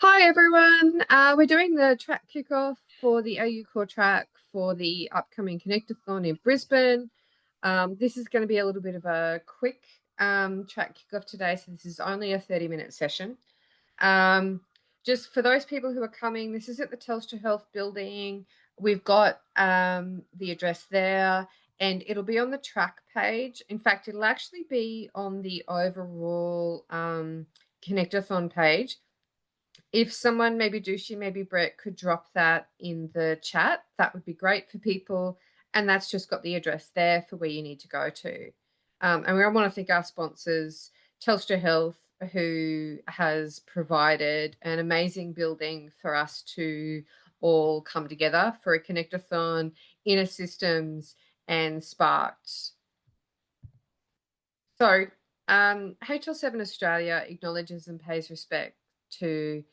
Hi everyone. We're doing the track kickoff for the AU Core track for the upcoming Connectathon in Brisbane. This is going to be a little bit of a quick track kickoff today, so this is only a 30-minute session. Just for those people who are coming, this is at the Telstra Health building. We've got the address there, and it'll be on the track page. In fact, it'll actually be on the overall Connectathon page. If someone, maybe Dushy, maybe Brett, could drop that in the chat, that would be great for people. And that's just got the address there for where you need to go to. And we want to thank our sponsors, Telstra Health, who has provided an amazing building for us to all come together for a Connectathon, Inner Systems, and Sparked. So HL7 Australia acknowledges and pays respect to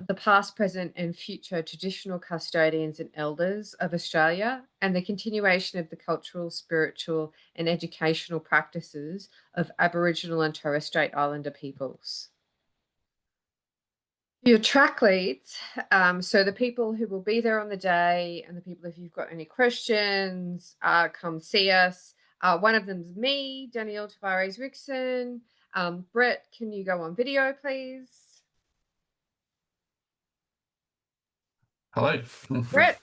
the past, present, and future traditional custodians and elders of Australia, and the continuation of the cultural, spiritual, and educational practices of Aboriginal and Torres Strait Islander peoples. Your track leads, so the people who will be there on the day and the people, if you've got any questions, come see us. One of them's me, Danielle Tavares-Rickson. Brett, can you go on video, please? Hello. Brett.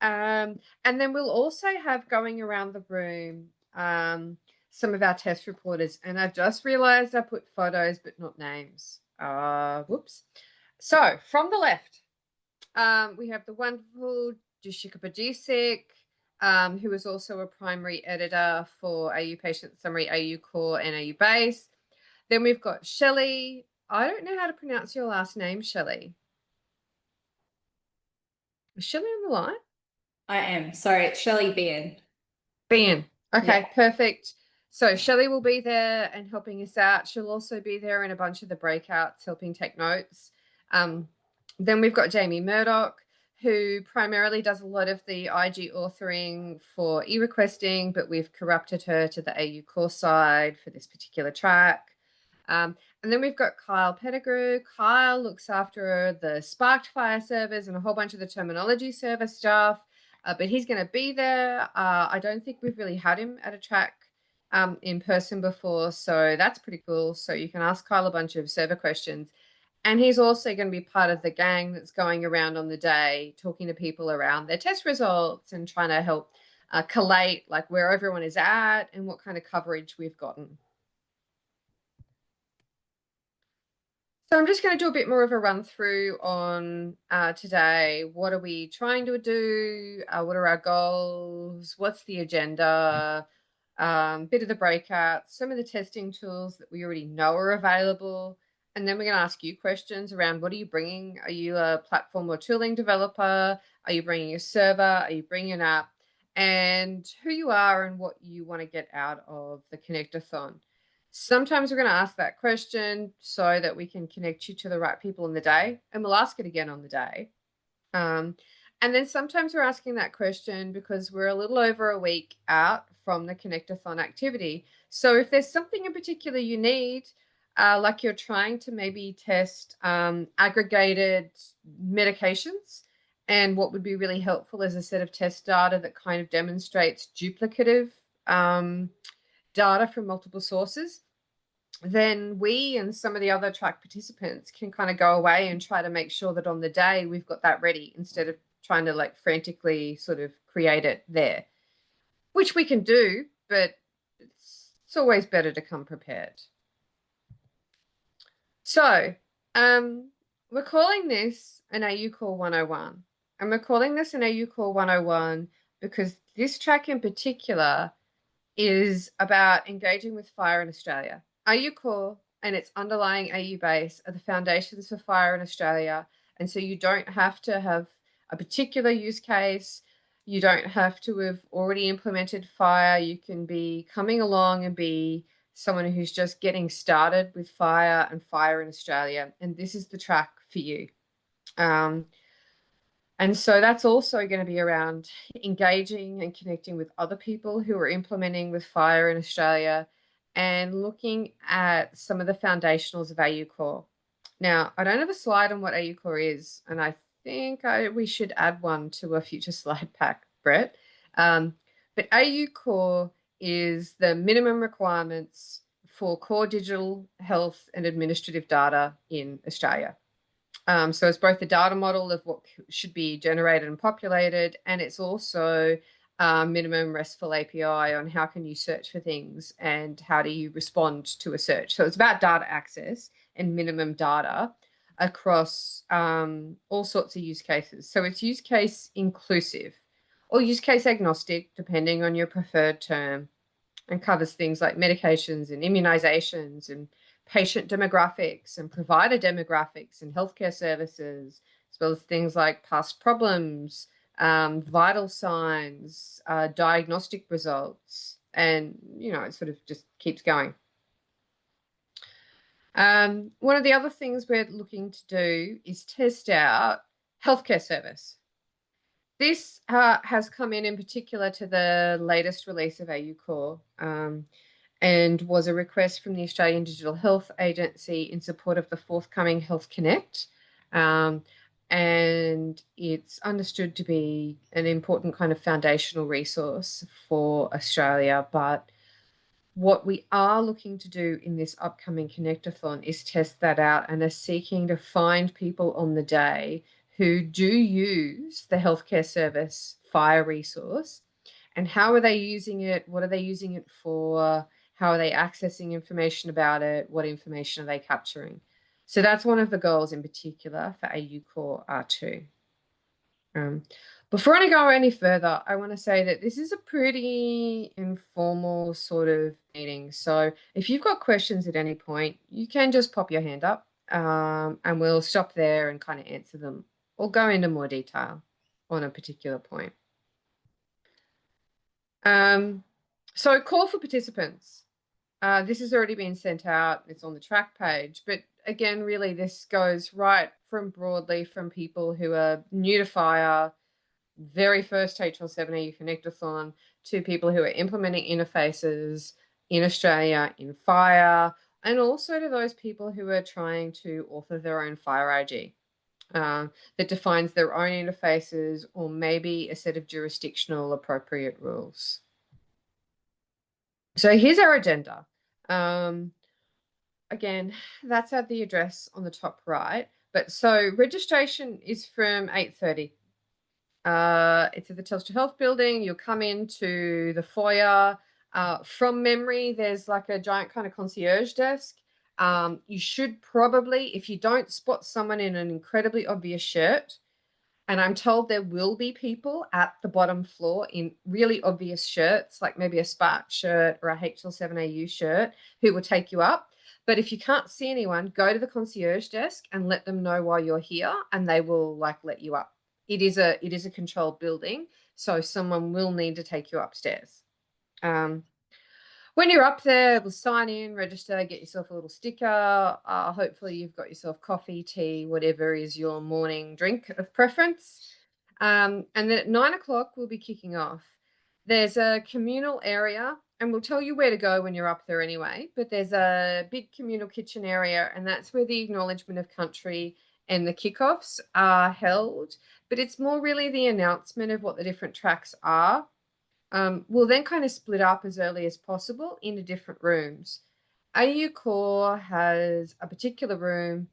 And then we'll also have going around the room some of our test reporters. And I've just realized I put photos but not names. Whoops. So from the left, we have the wonderful Dushika Pajic, who is also a primary editor for AU Patient Summary, AU Core, and AU Base. Then we've got Shelley. I don't know how to pronounce your last name, Shelley. Is Shelley on the line? I am. Sorry, it's Shelley Bean. Bean. Okay, Yeah. perfect. So Shelley will be there and helping us out. She'll also be there in a bunch of the breakouts, helping take notes. Then we've got Jamie Murdoch, who primarily does a lot of the IG authoring for e-requesting, but we've corrupted her to the AU Core side for this particular track. And then we've got Kyle Pettigrew. Kyle looks after the Sparked Fire servers and a whole bunch of the terminology server stuff. But he's going to be there. I don't think we've really had him at a track in person before, so that's pretty cool. So you can ask Kyle a bunch of server questions. And he's also going to be part of the gang that's going around on the day, talking to people around their test results and trying to help collate like where everyone is at and what kind of coverage we've gotten. So I'm just going to do a bit more of a run through on today. What are we trying to do? What are our goals? What's the agenda? Bit of the breakouts, some of the testing tools that we already know are available. And then we're going to ask you questions around what are you bringing? Are you a platform or tooling developer? Are you bringing a server? Are you bringing an app? And who you are and what you want to get out of the Connectathon. Sometimes we're going to ask that question so that we can connect you to the right people in the day, and we'll ask it again on the day. And then sometimes we're asking that question because we're a little over a week out from the Connectathon activity. So if there's something in particular you need, like you're trying to maybe test aggregated medications, and what would be really helpful is a set of test data that kind of demonstrates duplicative data from multiple sources, then we and some of the other track participants can kind of go away and try to make sure that on the day we've got that ready instead of trying to like frantically sort of create it there, which we can do, but it's always better to come prepared. So we're calling this an AU Core 101. And we're calling this an AU Core 101 because this track in particular is about engaging with fire in Australia. AU Core and its underlying AU base are the foundations for fire in Australia. And so you don't have to have a particular use case. You don't have to have already implemented fire. You can be coming along and be someone who's just getting started with fire and fire in Australia. And this is the track for you. And so that's also going to be around engaging and connecting with other people who are implementing with fire in Australia and looking at some of the foundationals of AU Core. Now, I don't have a slide on what AU Core is, and I think we should add one to a future slide pack, Brett. But AU Core is the minimum requirements for core digital health and administrative data in Australia. So it's both the data model of what should be generated and populated, and it's also minimum RESTful API on how can you search for things and how do you respond to a search. So it's about data access and minimum data across all sorts of use cases. So it's use case inclusive or use case agnostic, depending on your preferred term, and covers things like medications and immunizations and patient demographics and provider demographics and healthcare services, as well as things like past problems, vital signs, diagnostic results, and it sort of just keeps going. One of the other things we're looking to do is test out healthcare service. This has come in particular to the latest release of AU Core, and was a request from the Australian Digital Health Agency in support of the forthcoming Health Connect. And it's understood to be an important kind of foundational resource for Australia. But what we are looking to do in this upcoming Connectathon is test that out and are seeking to find people on the day who do use the healthcare service FHIR resource. And how are they using it? What are they using it for? How are they accessing information about it? What information are they capturing? So that's one of the goals in particular for AU Core R2. Before I go any further, I want to say that this is a pretty informal sort of meeting. So if you've got questions at any point, you can just pop your hand up, and we'll stop there and kind of answer them or go into more detail on a particular point. So call for participants. This has already been sent out. It's on the track page. But again, really, this goes right from broadly from people who are new to FHIR, very first HL7 AU Connectathon, to people who are implementing interfaces in Australia in FHIR, and also to those people who are trying to author their own FHIR IG that defines their own interfaces or maybe a set of jurisdictional appropriate rules. So here's our agenda. Again, that's at the address on the top right. But so registration is from 8:30. It's at the Telstra Health Building. You'll come into the foyer. From memory, there's like a giant kind of concierge desk. You should probably, if you don't spot someone in an incredibly obvious shirt, and I'm told there will be people at the bottom floor in really obvious shirts, like maybe a Spark shirt or a HL7AU shirt, who will take you up. But if you can't see anyone, go to the concierge desk and let them know why you're here, and they will let you up. It is a controlled building, so someone will need to take you upstairs. When you're up there, we'll sign in, register, get yourself a little sticker. Hopefully you've got yourself coffee, tea, whatever is your morning drink of preference. And then at 9 o'clock, we'll be kicking off. There's a communal area, and we'll tell you where to go when you're up there anyway, but there's a big communal kitchen area, and that's where the acknowledgement of country and the kickoffs are held. But it's more really the announcement of what the different tracks are. We'll then kind of split up as early as possible into different rooms. AU Core has a particular room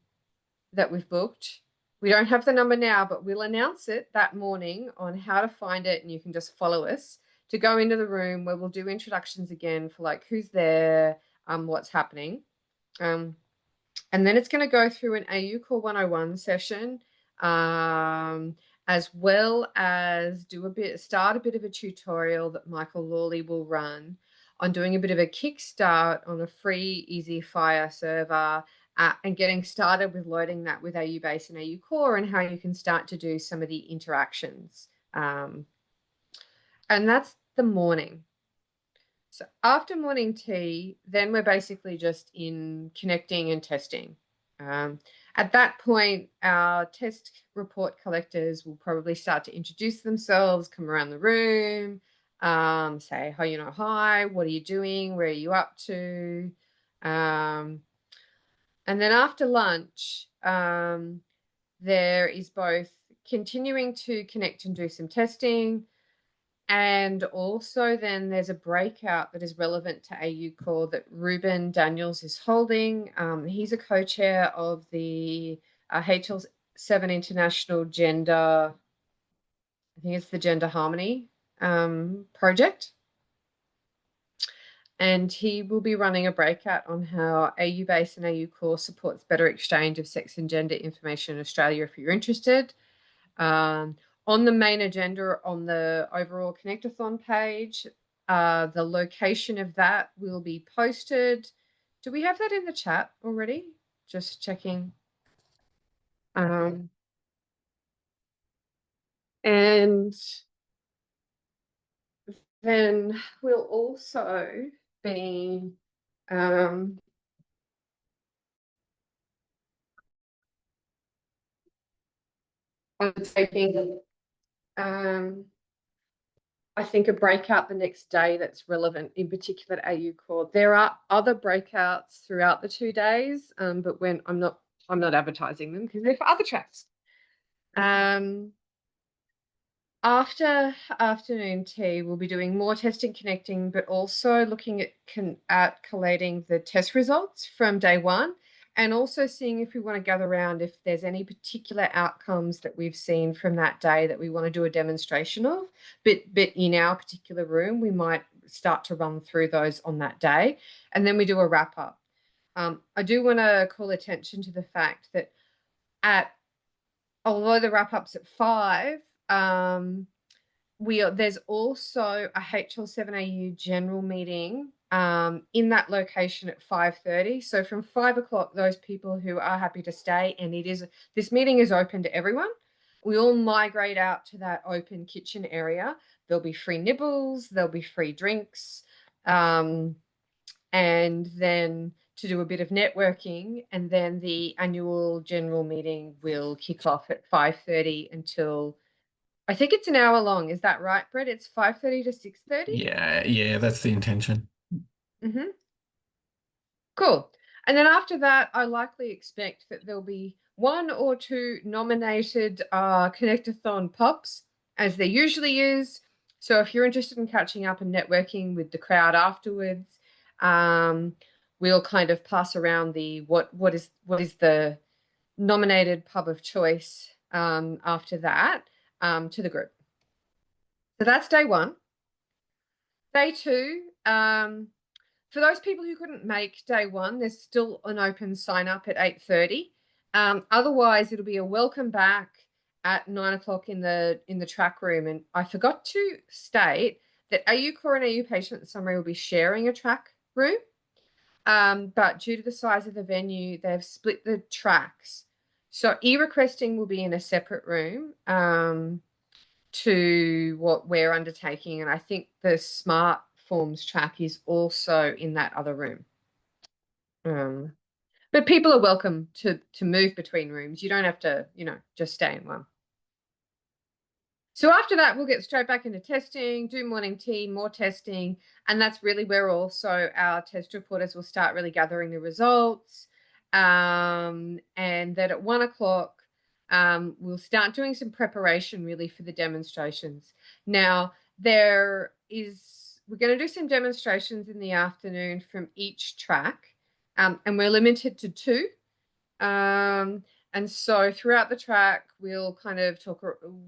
that we've booked. We don't have the number now, but we'll announce it that morning on how to find it, and you can just follow us to go into the room where we'll do introductions again for who's there, what's happening. And then it's going to go through an AU Core 101 session, as well as start a bit of a tutorial that Michael Lawley will run on doing a bit of a kickstart on a free easy FHIR server, and getting started with loading that with AU Base and AU Core, and how you can start to do some of the interactions. And that's the morning. So after morning tea, then we're basically just in connecting and testing. At that point, our test report collectors will probably start to introduce themselves, come around the room, say, hi, what are you doing? Where are you up to? And then after lunch, there is both continuing to connect and do some testing, and also then there's a breakout that is relevant to AU Core that Ruben Daniels is holding. He's a co-chair of the HL7 International Gender, I think it's the Gender Harmony project. And he will be running a breakout on how AU Base and AU Core supports better exchange of sex and gender information in Australia if you're interested. On the main agenda on the overall Connectathon page, the location of that will be posted. Do we have that in the chat already? Just checking. And then we'll also be undertaking I think a breakout the next day that's relevant, in particular to AU Core. There are other breakouts throughout the 2 days, but when I'm not advertising them because they're for other tracks. After afternoon tea, we'll be doing more testing, connecting, but also looking at collating the test results from day one, and also seeing if we want to gather around if there's any particular outcomes that we've seen from that day that we want to do a demonstration of. But in our particular room, we might start to run through those on that day, and then we do a wrap up. I do want to call attention to the fact that although the wrap up's at 5, there's also a HL7AU general meeting in that location at 5:30. So from 5 o'clock, those people who are happy to stay, and this meeting is open to everyone. We all migrate out to that open kitchen area. There'll be free nibbles, there'll be free drinks, and then to do a bit of networking, and then the annual general meeting will kick off at 5:30 until, I think it's an hour long. Is that right, Brett? It's 5:30 to 6:30? Yeah, that's the intention. Mm-hmm. Cool. And then after that, I likely expect that there'll be 1 or 2 nominated Connectathon pops, as there usually is. So if you're interested in catching up and networking with the crowd afterwards, we'll kind of pass around the what is the nominated pub of choice after that to the group. So that's day 1. Day 2, for those people who couldn't make day 1, there's still an open sign up at 8:30. Otherwise, it'll be a welcome back at 9 o'clock in the track room. And I forgot to state that AU Core and AU Patient Summary will be sharing a track room. But due to the size of the venue, they've split the tracks. So e-requesting will be in a separate room to what we're undertaking. And I think the smart forms track is also in that other room. But people are welcome to move between rooms. You don't have to, just stay in one. So after that, we'll get straight back into testing, do morning tea, more testing, and that's really where also our test reporters will start really gathering the results. And then at 1 o'clock, we'll start doing some preparation really for the demonstrations. Now, we're going to do some demonstrations in the afternoon from each track, and we're limited to 2. And so throughout the track, we'll kind of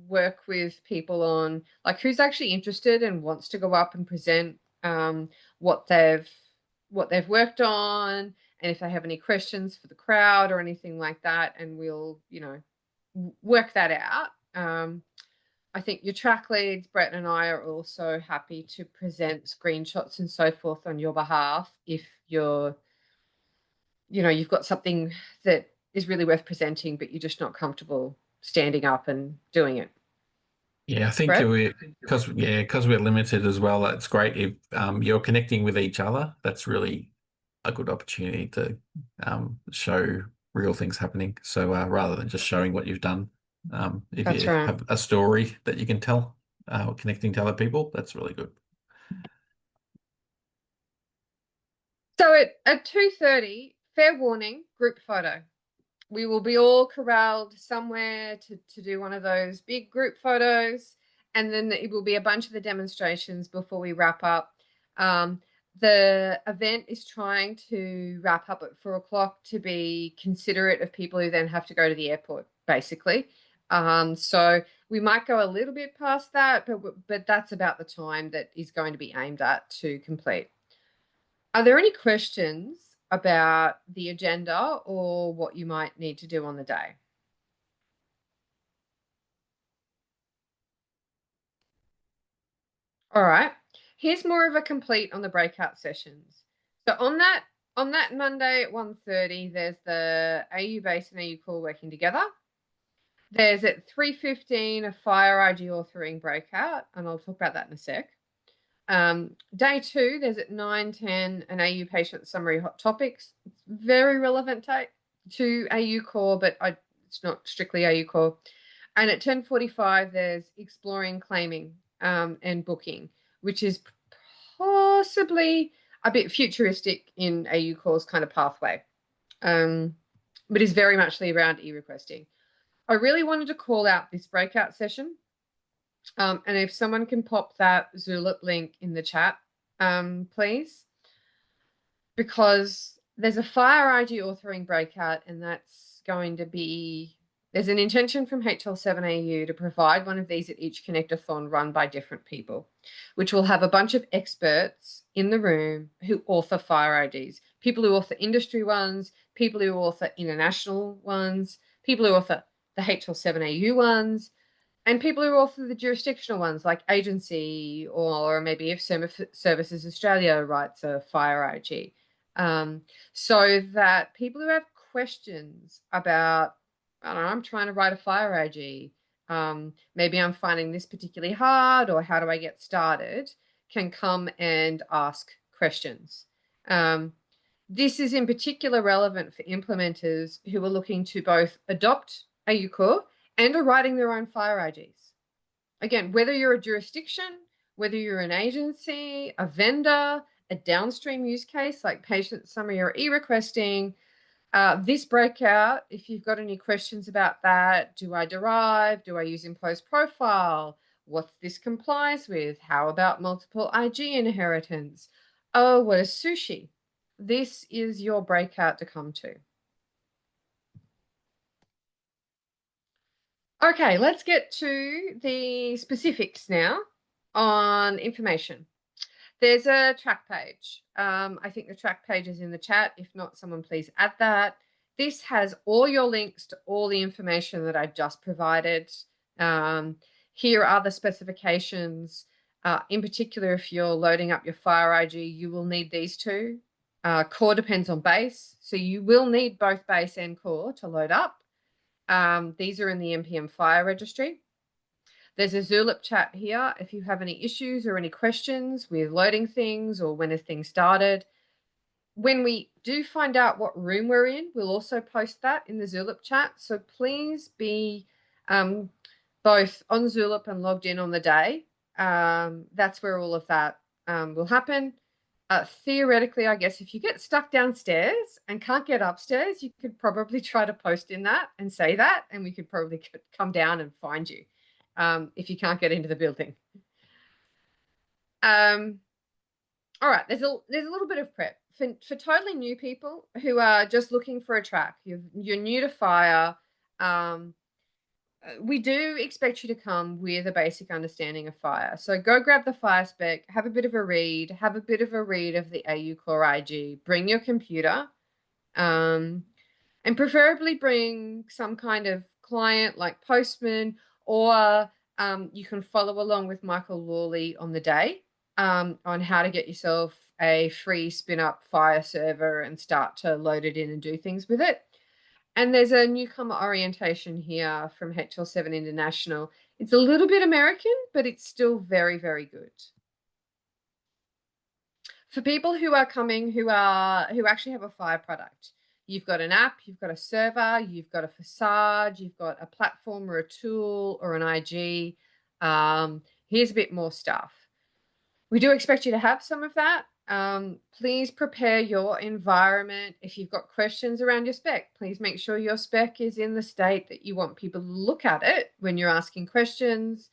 work with people on like who's actually interested and wants to go up and present what they've worked on, and if they have any questions for the crowd or anything like that, and we'll work that out. I think your track leads, Brett and I, are also happy to present screenshots and so forth on your behalf if you've got something that is really worth presenting, but you're just not comfortable standing up and doing it. Yeah, I think because we're limited as well. It's great if you're connecting with each other. That's really a good opportunity to show real things happening. So rather than just showing what you've done, if That's you right. have a story that you can tell, connecting to other people, that's really good. So at 2:30, fair warning, group photo. we will be all corralled somewhere to do one of those big group photos. And then it will be a bunch of the demonstrations before we wrap up. The event is trying to wrap up at 4 o'clock to be considerate of people who then have to go to the airport, basically. So we might go a little bit past that, but that's about the time that is going to be aimed at to complete. Are there any questions about the agenda or what you might need to do on the day? All right. Here's more of a complete on the breakout sessions. So on that Monday at 1:30, there's the AU base and AU core working together. There's at 3:15 a fire IG authoring breakout, and I'll talk about that in a sec. Day 2, there's at 9:10 an AU patient summary hot topics. It's very relevant to AU core, but it's not strictly AU core. And at 10:45, there's exploring claiming and booking, which is possibly a bit futuristic in AU core's kind of pathway, but is very much around e-requesting. I really wanted to call out this breakout session. And if someone can pop that Zulip link in the chat, please, because there's a fire IG authoring breakout, and that's going to be, there's an intention from HL7 AU to provide one of these at each Connectathon run by different people, which will have a bunch of experts in the room who author fire IDs, people who author industry ones, people who author international ones, people who author the HL7 AU ones, and people who author the jurisdictional ones like agency, or maybe if Services Australia writes a fire IG. So that people who have questions about, I don't know, I'm trying to write a fire IG, maybe I'm finding this particularly hard, or how do I get started, can come and ask questions. This is in particular relevant for implementers who are looking to both adopt AU Core and are writing their own fire IGs. Again, whether you're a jurisdiction, whether you're an agency, a vendor, a downstream use case like patient summary or e-requesting, this breakout, if you've got any questions about that, do I derive? Do I use impose profile? What's this complies with? How about multiple IG inheritance? Oh, what is sushi? This is your breakout to come to. Okay, let's get to the specifics now on information. There's a track page. I think the track page is in the chat. If not, someone please add that. This has all your links to all the information that I just provided. Here are the specifications. In particular, if you're loading up your fire IG, you will need these two. Core depends on base, so you will need both base and core to load up. These are in the NPM fire registry. There's a Zulip chat here if you have any issues or any questions with loading things or when a thing started. When we do find out what room we're in, we'll also post that in the Zulip chat. So please be both on Zulip and logged in on the day. That's where all of that will happen. Theoretically, I guess if you get stuck downstairs and can't get upstairs, you could probably try to post in that and say that, and we could probably come down and find you if you can't get into the building. All right, there's a little bit of prep for totally new people who are just looking for a track. You're new to fire. We do expect you to come with a basic understanding of fire. So go grab the fire spec, have a bit of a read of the AU Core IG, bring your computer, and preferably bring some kind of client like Postman, or you can follow along with Michael Lawley on the day on how to get yourself a free spin up fire server and start to load it in and do things with it. And there's a newcomer orientation here from HL7 International. It's a little bit American, but it's still very, very good. For people who are coming, who actually have a fire product, you've got an app, you've got a server, you've got a facade, you've got a platform or a tool or an IG. Here's a bit more stuff. We do expect you to have some of that. Please prepare your environment. If you've got questions around your spec, please make sure your spec is in the state that you want people to look at it when you're asking questions.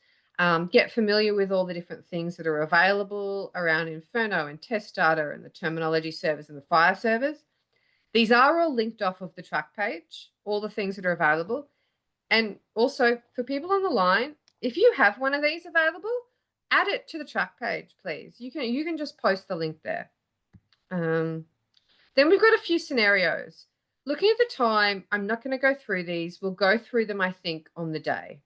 Get familiar with all the different things that are available around Inferno and test data and the terminology servers and the fire servers. These are all linked off of the track page, all the things that are available. And also for people on the line, if you have one of these available, add it to the track page, please. You can just post the link there. Then we've got a few scenarios. Looking at the time, I'm not going to go through these. We'll go through them, I think, on the day.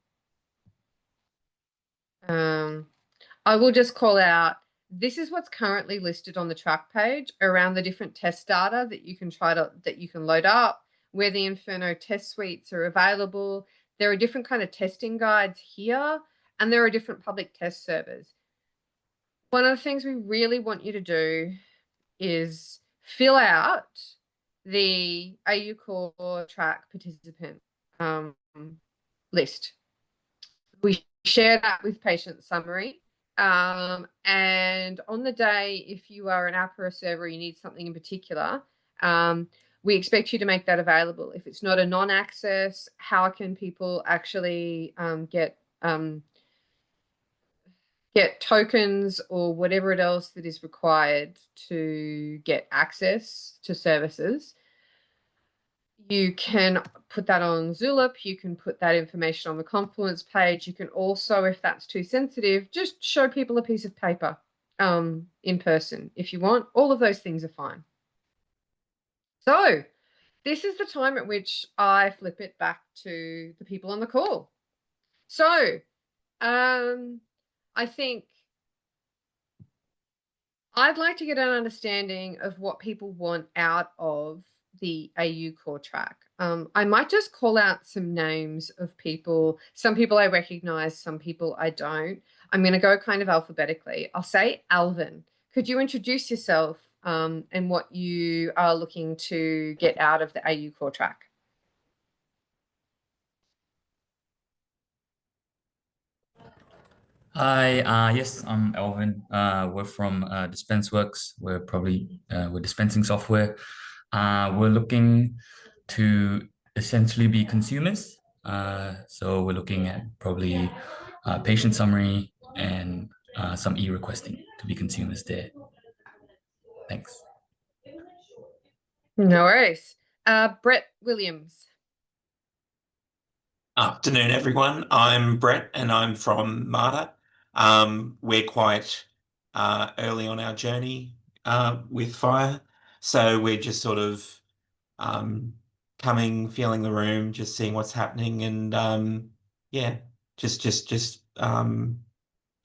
I will just call out, this is what's currently listed on the track page around the different test data that you can load up, where the Inferno test suites are available. There are different kind of testing guides here, and there are different public test servers. One of the things we really want you to do is fill out the AU Core track participant list. We share that with patient summary. And on the day, if you are an app or a server, you need something in particular, we expect you to make that available. If it's not a non-access, how can people actually get tokens or whatever else that is required to get access to services? You can put that on Zulip. You can put that information on the Confluence page. You can also, if that's too sensitive, just show people a piece of paper in person if you want. All of those things are fine. So this is the time at which I flip it back to the people on the call. So I think I'd like to get an understanding of what people want out of the AU Core track. I might just call out some names of people. Some people I recognize, some people I don't. I'm going to go kind of alphabetically. I'll say Alvin. Could you introduce yourself and what you are looking to get out of the AU Core track? Hi, yes, I'm Alvin. We're from DispenseWorks. We're dispensing software. We're looking to essentially be consumers. So we're looking at probably patient summary and some e-requesting to be consumers there. Thanks. No worries. Brett Williams. Afternoon, everyone. I'm Brett and I'm from MARTA. We're quite early on our journey with fire. So we're just sort of coming, feeling the room, just seeing what's happening and yeah, just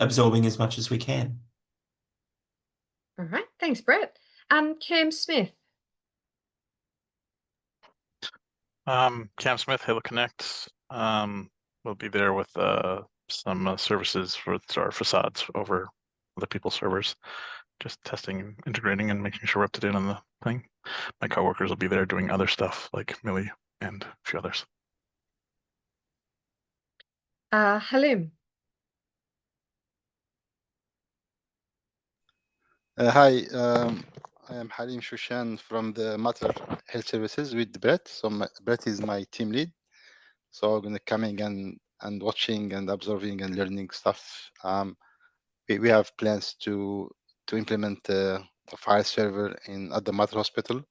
absorbing as much as we can. All right. Thanks, Brett. Cam Smith. Cam Smith, Halo Connect. We'll be there with some services for our facades over other people's servers, just testing, integrating, and making sure we're up to date on the thing. My coworkers will be there doing other stuff like Millie and a few others. Halim. Hi, I am Halim Shushan from the Matter Health Services with Brett. So Brett is my team lead. So I'm gonna coming and watching and observing and learning stuff. We have plans to implement the file server at the Matter Hospital.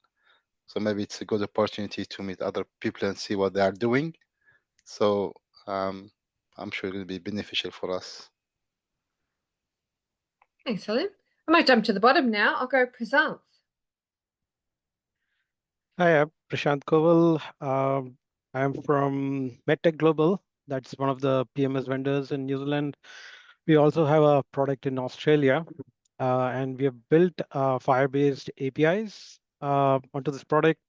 So maybe it's a good opportunity to meet other people and see what they are doing. So I'm sure it will be beneficial for us. Thanks, Halim. I might jump to the bottom now. I'll go Prasanth. Hi, I'm Prashant Koval. I'm from MedTech Global. That's one of the PMS vendors in New Zealand. We also have a product in Australia, and we have built Fire-based APIs onto this product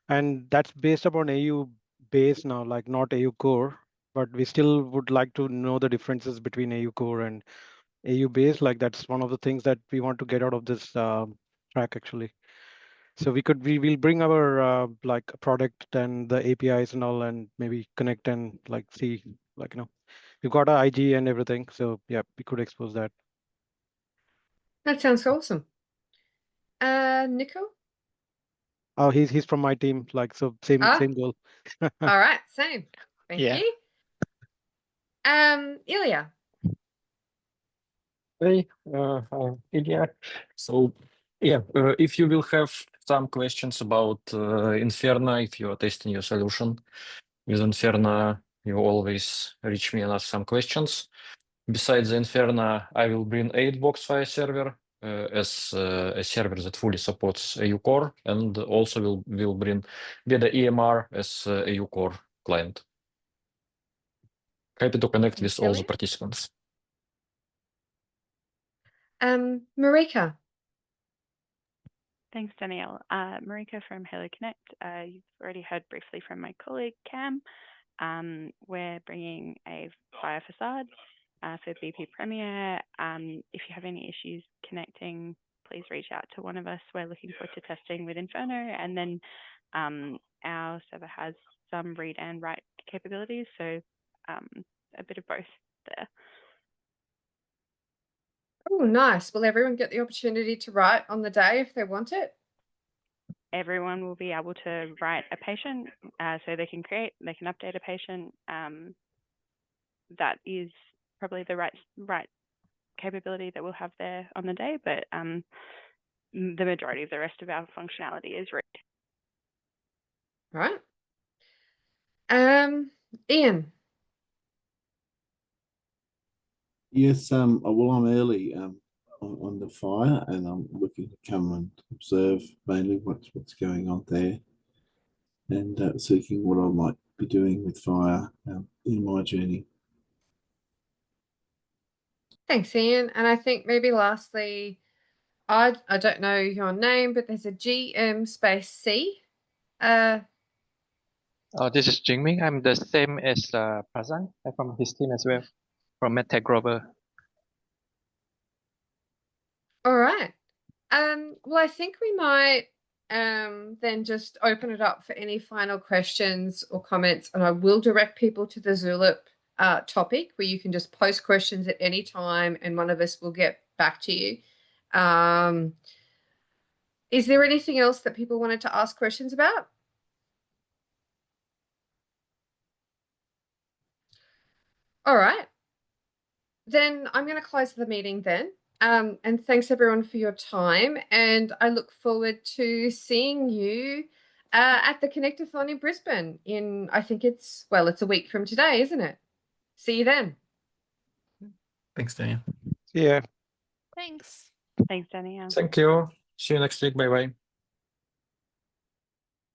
and that's based upon AU base now, like not AU Core, but we still would like to know the differences between AU Core and AU base. Like that's one of the things that we want to get out of this track actually. So we'll bring our like product and the APIs and all, and maybe connect and like see, like, we've got our IG and everything. So yeah, we could expose that. That sounds awesome. Nico? Oh, he's from my team, like, so same goal. All right, same. Thank Yeah. you. Ilya. Hey, I'm Ilya. So, yeah, if you will have some questions about Inferno, if you are testing your solution with Inferno, you always reach me and ask some questions. Besides the Inferno, I will bring 8 Boxfire server as a server that fully supports AU Core, and also will bring Beda EMR as AU Core client. Happy to connect with all the participants. Marika. Thanks, Danielle. Marika from Hello Connect. You've already heard briefly from my colleague, Cam. We're bringing a fire facade for BP Premier. If you have any issues connecting, please reach out to one of us. We're looking forward to testing with Inferno. And then our server has some read and write capabilities, so a bit of both there. Oh, nice. Will everyone get the opportunity to write on the day if they want it? Everyone will be able to write a patient, so they can update a patient. That is probably the right capability that we'll have there on the day, but the majority of the rest of our functionality is read. All right. Ian. Yes, well, I'm early on the fire, and I'm looking to come and observe mainly what's going on there, and seeking what I might be doing with fire in my journey. Thanks, Ian. And I think maybe lastly, I don't know your name, but there's a GM space C. This is Jingming. I'm the same as Prasang. I'm from his team as well, from MedTech Global. All right. Well, I think we might then just open it up for any final questions or comments, and I will direct people to the Zulip topic where you can just post questions at any time, and one of us will get back to you. Is there anything else that people wanted to ask questions about? All right. Then I'm going to close the meeting then. And thanks everyone for your time. And I look forward to seeing you at the Connectathon in Brisbane in, I think it's a week from today, isn't it? See you then. Thanks, Daniel. Yeah. Thanks. Thanks, Danielle. Thank you. See you next week. Bye-bye.